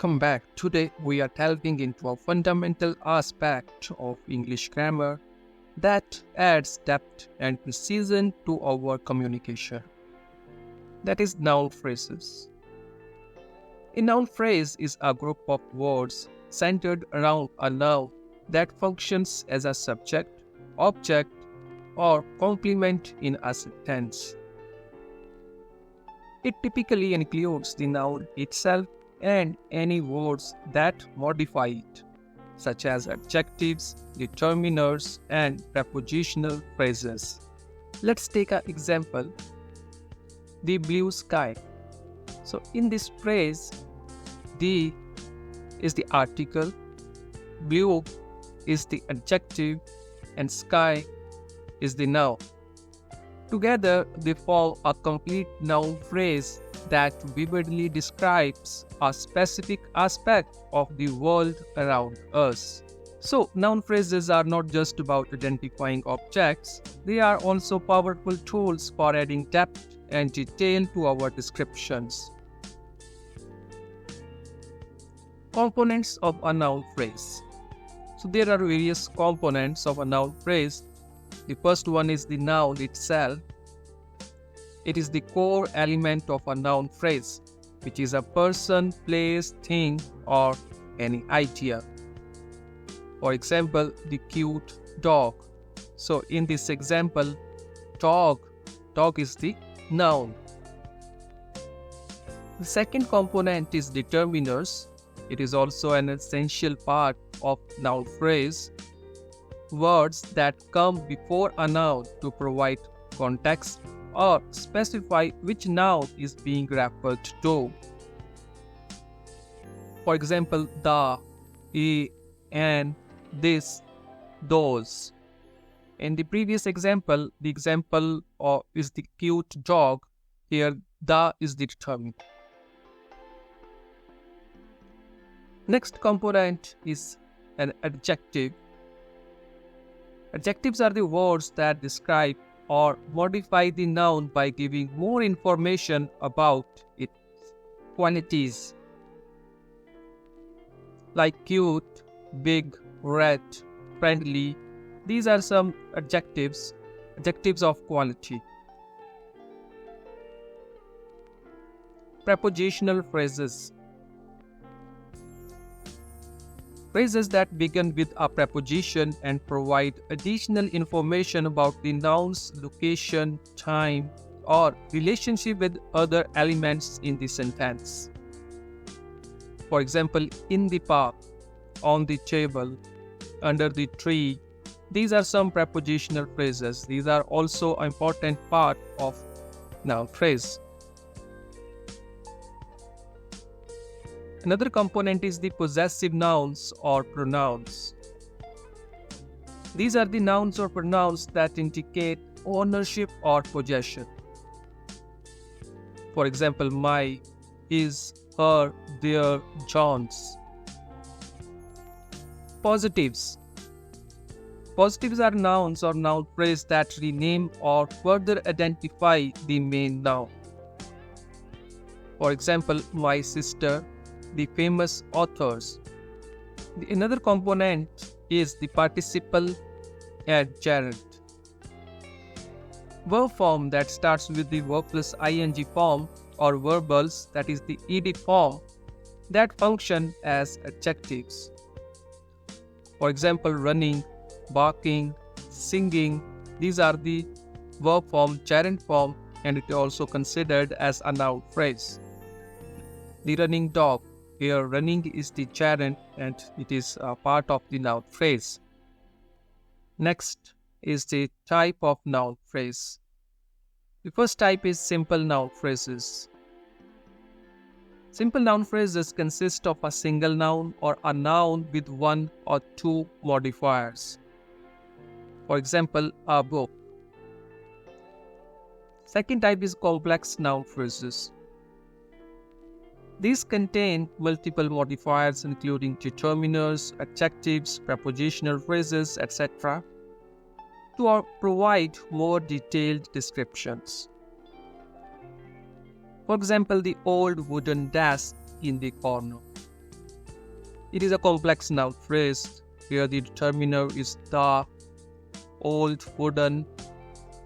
Welcome back. Today we are delving into a fundamental aspect of English grammar that adds depth and precision to our communication. That is noun phrases. A noun phrase is a group of words centered around a noun that functions as a subject, object, or complement in a sentence. It typically includes the noun itself and any words that modify it, such as adjectives, determiners, and prepositional phrases. Let's take an example, the blue sky. So in this phrase, the is the article, blue is the adjective, and sky is the noun. Together, they form a complete noun phrase that vividly describes a specific aspect of the world around us. So, noun phrases are not just about identifying objects, they are also powerful tools for adding depth and detail to our descriptions. Components of a noun phrase. So, there are various components of a noun phrase. The first one is the noun itself. It is the core element of a noun phrase, which is a person, place, thing, or any idea. For example, the cute dog. So in this example, dog is the noun. The second component is determiners. It is also an essential part of noun phrase. Words that come before a noun to provide context or specify which noun is being referred to. For example, the, a, and, this, those. In the previous example, the example is the cute dog. Here, the is the determinant. Next component is an adjective. Adjectives are the words that describe or modify the noun by giving more information about its qualities. Like cute, big, red, friendly. These are some adjectives of quality. Prepositional phrases. Phrases that begin with a preposition and provide additional information about the noun's location, time, or relationship with other elements in the sentence. For example, in the park, on the table, under the tree. These are some prepositional phrases. These are also an important part of noun phrase. Another component is the possessive nouns or pronouns. These are the nouns or pronouns that indicate ownership or possession. For example, my, his, her, their, John's. Positives. Positives are nouns or noun phrases that rename or further identify the main noun. For example, my sister, the famous authors. Another component is the participle and gerund. Verb form that starts with the verb plus ing form or verbals, that is the ed form, that function as adjectives. For example, running, barking, singing. These are the verb form, gerund form, and it is also considered as a noun phrase. The running dog. Here, running is the gerund and it is a part of the noun phrase. Next is the type of noun phrase. The first type is simple noun phrases. Simple noun phrases consist of a single noun or a noun with one or two modifiers. For example, a book. Second type is complex noun phrases. These contain multiple modifiers including determiners, adjectives, prepositional phrases, etc. to provide more detailed descriptions. For example, the old wooden desk in the corner. It is a complex noun phrase where the determiner is the old wooden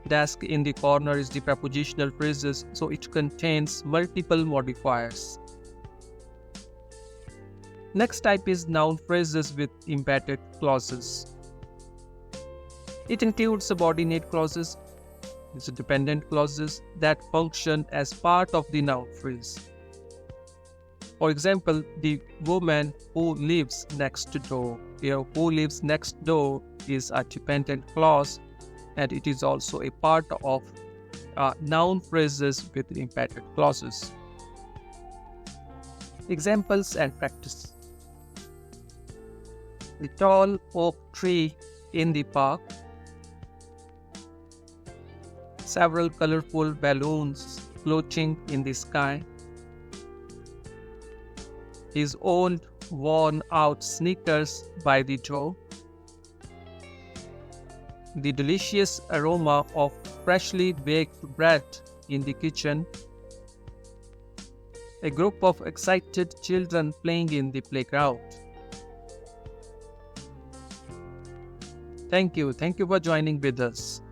desk in the corner is the prepositional phrases, so it contains multiple modifiers. Next type is noun phrases with embedded clauses. It includes subordinate clauses, dependent clauses that function as part of the noun phrase. For example, the woman who lives next door. Here, who lives next door is a dependent clause, and it is also a part of noun phrases with embedded clauses. Examples and practice. The tall oak tree in the park. Several colorful balloons floating in the sky. His old worn-out sneakers by the door. The delicious aroma of freshly baked bread in the kitchen. A group of excited children playing in the playground. Thank you for joining with us.